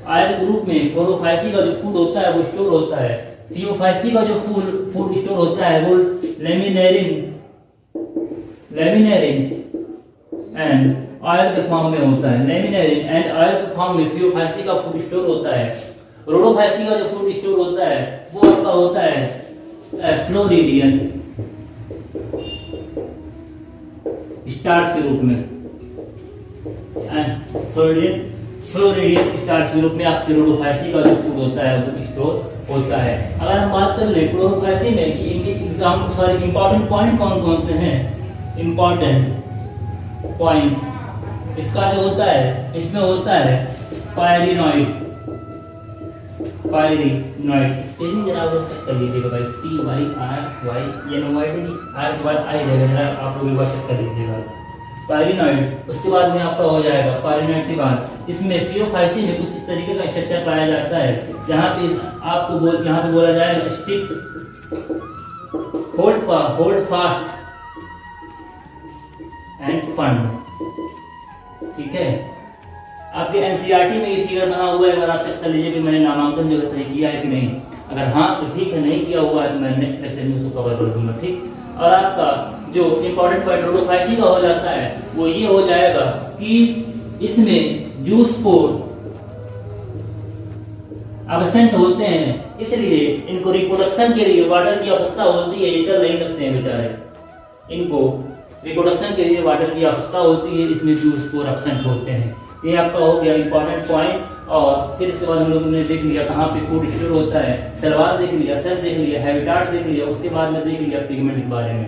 ऑयल ग्रुप में क्लोरोफाइसी का जो फूड होता है वो स्टोर होता है। थियोफाइसी का जो फूड स्टोर होता है वो लेमिनेरिन एंड ऑयल के फॉर्म में होता है। लेमिनेरिन एंड ऑयल के फॉर्म में थियोफाइसी का फूड स्टोर होता है। रोडोफाइसी का जो फूड स्टोर होता है वो आपका होता है फ्लोरिडियन स्टार्च के रूप में। फ्लोरिडियन स्टार्च के रूप में आपके रोडोफाइसी का जो फूड होता है वो स्टोर होता है। अगर हम बात कर ले क्लोरोफाइसी में कि इनके एग्जाम सॉरी इंपॉर्टेंट पॉइंट कौन कौन से हैं, इंपॉर्टेंट पॉइंट इसका जो होता है, इसमें होता है पायरिनॉइड। स्पेलिंग जरा आप लोग चेक कर लीजिएगा भाई, TYRY ये नोवाइड नहीं RYI रहेगा, जरा आप लोग एक बार चेक कर लीजिएगा। पायरिनॉइड, उसके बाद में आपका हो जाएगा पायरिनॉइड के बाद इसमें थियोफाइसी में कुछ इस तरीके का स्ट्रक्चर पाया जाता है जहाँ पे आपको यहाँ पे बोला जाएगा stick, hold fast end fund. ठीक है, आपके एनसीईआरटी में ये फिगर बना हुआ है, अगर आप चेक कर लीजिए कि मैंने नामांकन जो है सही किया है कि नहीं। अगर हाँ तो ठीक है, नहीं किया हुआ है तो मैं नेक्स्ट लेक्चर में उसको कवर कर दूंगा। ठीक, और आपका जो इंपॉर्टेंट पॉइंट रोडोफाइसी का हो जाता है वो ये हो जाएगा कि इसमें जूस पोर एब्सेंट होते हैं, इसलिए इनको रिप्रोडक्शन के लिए वाटर की आवश्यकता होती है। ये चल नहीं सकते हैं बेचारे, इनको रिप्रोडक्शन के लिए वाटर की आवश्यकता होती है, इसमें जूस पोर एब्सेंट होते हैं। ये आपका हो गया इंपॉर्टेंट पॉइंट। और फिर इसके बाद हम लोग ने देख लिया कहाँ पे फूड स्टोर होता है, सलवार देख लिया, सेल देख लिया, हैबिटाट देख लिया, उसके बाद में देख लिया पिगमेंट के बारे में।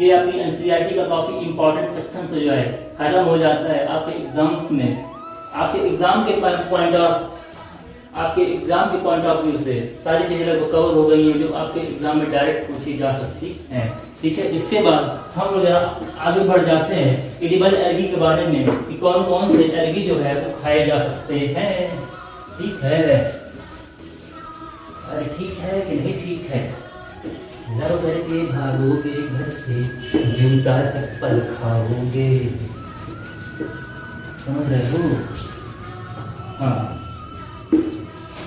ये आपकी एनसीईआरटी का काफी इंपॉर्टेंट सेक्शन से जो है खत्म हो जाता है। आपके एग्जाम्स में, आपके एग्जाम के पॉइंट ऑफ व्यू से सारी चीजें लगभग कवर हो गई हैं जो आपके एग्जाम में डायरेक्ट पूछी जा सकती हैं। ठीक है, इसके बाद हम लोग आगे बढ़ जाते हैं एडिबल एल्गी के बारे में कि कौन कौन से एल्गी जो है वो खाए जा सकते हैं। ठीक है, अरे ठीक है कि नहीं ठीक है? लव करके भागोगे घर से, जूता चप्पल खाओगे, समझ रहे हो? हाँ,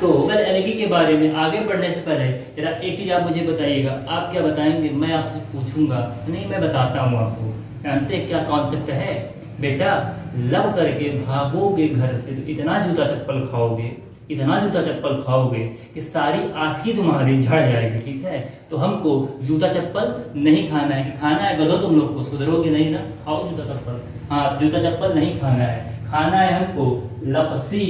तो अगर एलगी के बारे में आगे बढ़ने से पहले जरा एक चीज आप मुझे बताइएगा। आप क्या बताएंगे? मैं आपसे पूछूंगा नहीं, मैं बताता हूँ आपको। जानते हैं क्या कॉन्सेप्ट है बेटा? लव करके भागोगे घर से तो इतना जूता चप्पल खाओगे कि सारी आशिकी तुम्हारी झड़ जाएगी। ठीक है, तो हमको जूता चप्पल नहीं खाना है। कि खाना है गधो तुम लोग को, सुधरोगे नहीं ना, खाओ जूता चप्पल। हाँ, जूता चप्पल नहीं खाना है, खाना है हमको लपसी।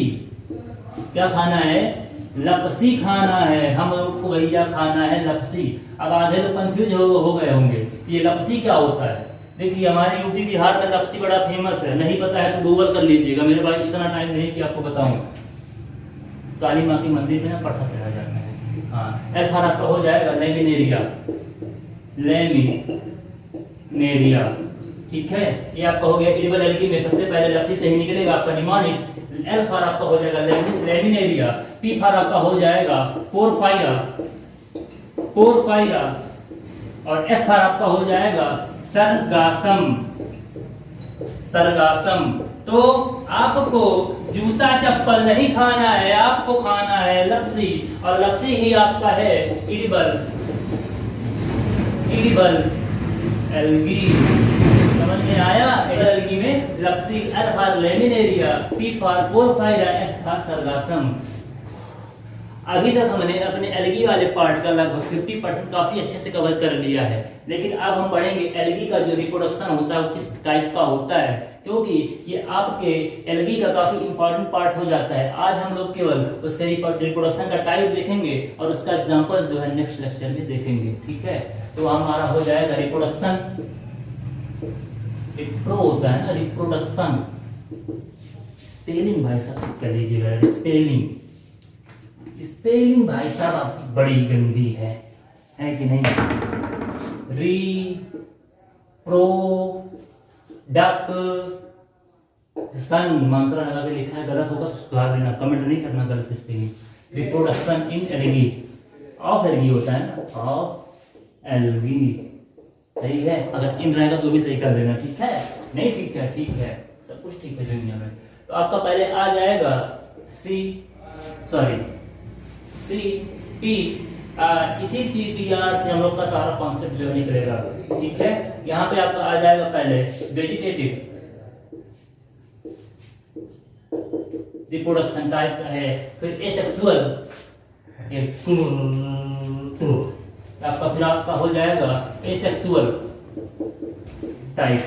क्या खाना है? लपसी खाना है हम लोग को भैया, खाना है लपसी। अब आधे लोग कंफ्यूज हो गए होंगे ये लपसी क्या होता है। देखिए हमारे यूपी बिहार में लपसी बड़ा फेमस है, नहीं पता है तो गूगल कर लीजिएगा। मेरे पास इतना टाइम नहीं कि आपको बताऊं। काली माँ के मंदिर में ना प्रसाद चढ़ाया जाता है। हाँ, ऐसा आपका हो जाएगा लेमिनेरिया। ठीक है, ये आपका हो गया एडिबल एल्गी में सबसे पहले लपसी से ही निकलेगा आपका निमोनिक्स। एल फॉर आपका हो जाएगा लेमिनेरिया, पी फॉर आपका हो जाएगा पोरफाइरा और एस फॉर आपका हो जाएगा सरगासम। तो आपको जूता चप्पल नहीं खाना है, आपको खाना है लपसी, और लपसी ही आपका है एडिबल एल्गी। समझ में आया? एल्गी में लपसी, L for Laminaria, P for Porphyra, S for Sargassum. अभी तक हमने अपने एल्गी वाले पार्ट का लगभग 50% काफी अच्छे से कवर कर लिया है, लेकिन अब हम पढ़ेंगे एल्गी का जो रिप्रोडक्शन होता है वो किस टाइप का होता है, क्योंकि ये आपके एल्गी का काफी इंपॉर्टेंट पार्ट हो जाता है। आज हम लोग केवल उसके रिप्रोडक्शन का टाइप देखेंगे और उसका एग्जांपल जो है नेक्स्ट लेक्चर में देखेंगे। ठीक है, तो हमारा हो जाएगा रिप्रोडक्शन। रिप्रो होता है ना, रिप्रोडक्शन। स्पेलिंग भाई साहब चेक कर लीजिएगा। स्पेलिंग भाई साहब आपकी बड़ी गंदी है कि नहीं? प्रोडक्शन मात्रा लगा के लिखा है, गलत होगा तो सुधार लेना, कमेंट नहीं करना गलत spelling. Reproduction in algae, of algae होता है ना, ऑफ एलगी, सही है। अगर इन रहेगा तो भी सही कर देना, ठीक है? नहीं ठीक है, ठीक है, सब कुछ ठीक है दुनिया में। तो आपका पहले आ जाएगा CPR, इसी CPR से हम लोग का सारा कॉन्सेप्ट जो निकलेगा, ठीक है? यहाँ पे आपका आ जाएगा पहले वेजिटेटिव, रिप्रोडक्शन टाइप का है, फिर एसेक्सुअल, आपका फिर आपका हो जाएगा एसेक्सुअल टाइप,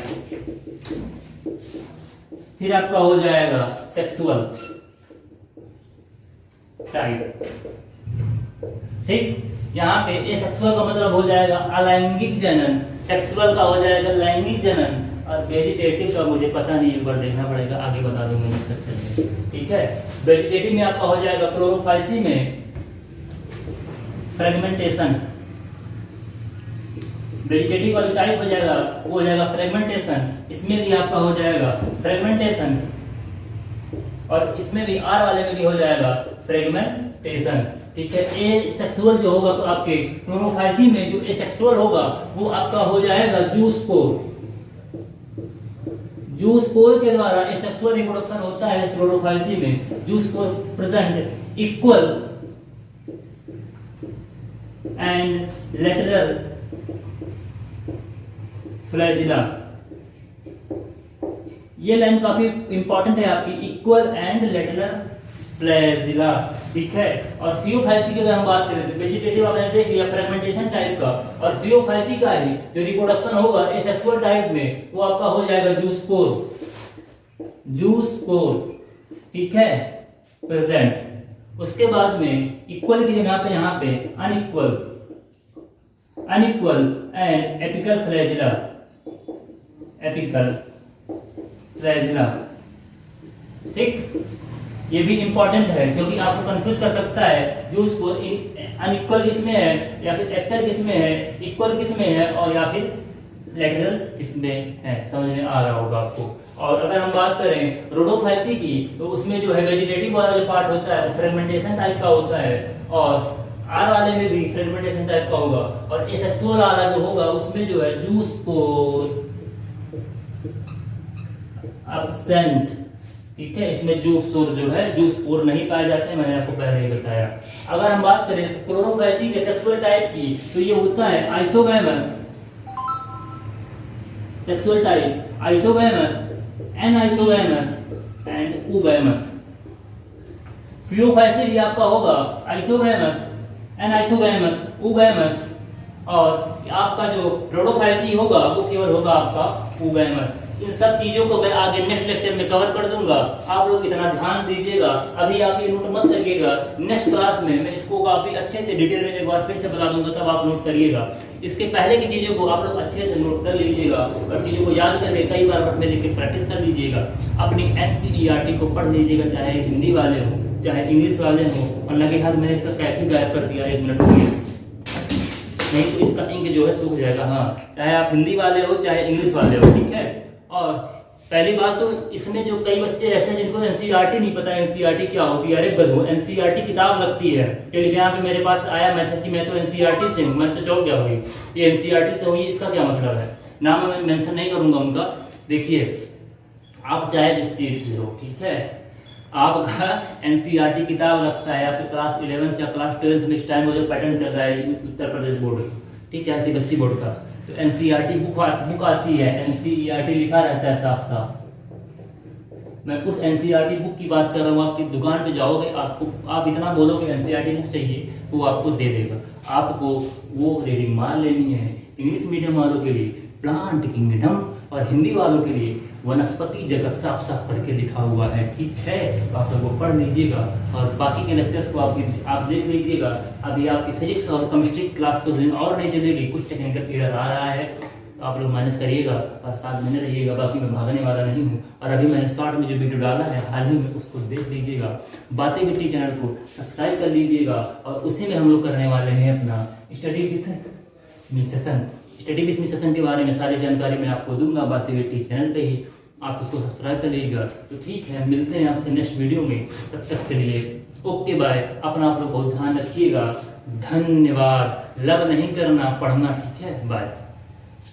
फिर आपका हो जाएगा सेक्सुअल टाइप, ठीक। यहाँ पे एसेक्सुअल का मतलब हो जाएगा अलैंगिक जनन, सेक्सुअल का हो जाएगा लैंगिक जनन, और वेजिटेटिव का मुझे पता नहीं, एक बार देखना पड़ेगा, आगे बता दूंगा इंस्ट्रक्शन में, ठीक है? वेजिटेटिव में आपका हो जाएगा क्लोरोफाइसी में फ्रेगमेंटेशन, वेजिटेटिव वाली टाइप हो जाएगा, वो हो जाएगा फ्रेगमेंटेशन, इसमें भी आपका हो जाएगा फ्रेगमेंटेशन, और इसमें भी आर वाले में भी हो जाएगा फ्रेगमेंटेशन, ठीक है? ए सेक्सुअल जो होगा तो आपके क्लोरोफाइसी में जो एसेक्सुअल होगा वो आपका हो जाएगा जूस्पोर, जूस्पोर के द्वारा एसेक्सुअल रिप्रोडक्शन होता है क्लोरोफाइसी में, zoospore present equal and lateral flagella, ये लाइन काफी इंपॉर्टेंट है आपकी, इक्वल एंड लेटरल फ्लैजिला, ठीक है? और फियोफाइसी की अगर हम बात करें तो वेजिटेटिव आपने देख लिया फ्रेगमेंटेशन टाइप का, और फियोफाइसी का ही जो रिप्रोडक्शन होगा एसेक्सुअल टाइप में वो आपका हो जाएगा जूस्पोर, जूस्पोर, ठीक है, प्रेजेंट। उसके बाद में इक्वल की जगह पे यहाँ पे unequal, unequal and apical flagella, apical flagella, ठीक। ये भी इंपॉर्टेंट है क्योंकि आपको कंफ्यूज कर सकता है जूस्पोर अनइक्वल किसमें है या फिर एपिकल किसमें है, इक्वल किसमें है और या फिर लेटरल किसमें है, समझ में आ रहा होगा आपको। और अगर हम बात करें रोडोफाइसी की तो उसमें जो है वेजिटेटिव वाला जो पार्ट होता है वो फ्रेगमेंटेशन टाइप का होता है, और आर वाले में भी फ्रेगमेंटेशन टाइप का होगा, और एसेक्सुअल वाला जो होगा उसमें जो है जूस्पोर एब्सेंट, ठीक है? इसमें जूस्पोर जो है जूस्पोर नहीं पाए जाते हैं, मैंने आपको पहले ही बताया। अगर हम बात करें क्लोरोफाइसी के सेक्सुअल टाइप की तो ये होता है isogamous sexual type, isogamous, anisogamous and oogamous. Phaeophyceae भी आपका होगा आइसोगैमस, एनाइसोगैमस, ऊगैमस, और आपका जो रोडोफाइसी होगा वो केवल होगा आपका ऊगैमस। इन सब चीजों को मैं आगे नेक्स्ट लेक्चर में कवर कर दूंगा, आप लोग इतना ध्यान दीजिएगा। अभी आप ये नोट मत करिएगा, नेक्स्ट क्लास में मैं इसको काफी अच्छे से डिटेल में एक बार फिर से बता दूंगा, तब आप नोट करिएगा। इसके पहले की चीजों को आप लोग अच्छे से नोट कर लीजिएगा और चीजों को याद करके कई बार अपने लिख के प्रैक्टिस कर लीजिएगा। अपनी NCERT को पढ़ लीजिएगा, चाहे हिंदी वाले हो चाहे इंग्लिश वाले हो। और लगे हाथ मैंने इसका कैप भी गायब कर दिया, 1 मिनट के लिए, नहीं तो इसका इंक जो है सूख जाएगा। हाँ, चाहे आप हिंदी वाले हो चाहे इंग्लिश वाले हो, ठीक है। और पहली बात तो इसमें जो कई बच्चे ऐसे हैं जिनको NCERT नहीं पता NCERT क्या होती है। अरे गधो, NCERT किताब लगती है। टेलीग्राम पे मेरे पास आया मैसेज कि मैं तो NCERT से हूँ, मैं तो चौंक गया भाई, ये NCERT से हुई, इसका क्या मतलब है? नाम मैं मेंशन नहीं करूंगा उनका। देखिए, आप चाहे जिस चीज से हो, ठीक है, आपका NCERT किताब लगता है या फिर क्लास 11 या क्लास 12 में इस टाइम वो जो पैटर्न चल रहा है उत्तर प्रदेश बोर्ड, ठीक है, CBSE बोर्ड का, तो NCERT बुक आती है, NCERT लिखा रहता है साफ साफ। मैं उस NCERT बुक की बात कर रहा हूँ। आपकी दुकान पे जाओगे, आपको आप इतना बोलोगे NCERT बुक चाहिए, वो आपको दे देगा। आपको वो रीडिंग मान लेनी है। इंग्लिश मीडियम वालों के लिए प्लांट किंगडम और हिंदी वालों के लिए वनस्पति जगत साफ साफ पढ़ के लिखा हुआ है, ठीक है। तो आप लोग वो पढ़ लीजिएगा और बाकी के लेक्चर्स को आप देख लीजिएगा। अभी आपकी फिजिक्स और केमिस्ट्री क्लास कुछ दिन और नहीं चलेगी, कुछ टेक्निकल एरर आ रहा है, तो आप लोग मैनेज करिएगा और साथ में रहिएगा। बाकी मैं भागने वाला नहीं हूँ। और अभी मैंने शॉर्ट में जो वीडियो डाला है हाल ही में, उसको देख लीजिएगा। बातें बिट्टी चैनल को सब्सक्राइब कर लीजिएगा और उसी में हम लोग करने वाले हैं अपना study with session. Study with me session के बारे में सारी जानकारी मैं आपको दूंगा बातें बेटी चैनल पे ही, आप उसको सब्सक्राइब कर लीजिएगा। तो ठीक है, मिलते हैं आपसे नेक्स्ट वीडियो में, तब तक के लिए ओके बाय। अपना आप लोग बहुत ध्यान रखिएगा, धन्यवाद। लव नहीं करना, पढ़ना, ठीक है, बाय।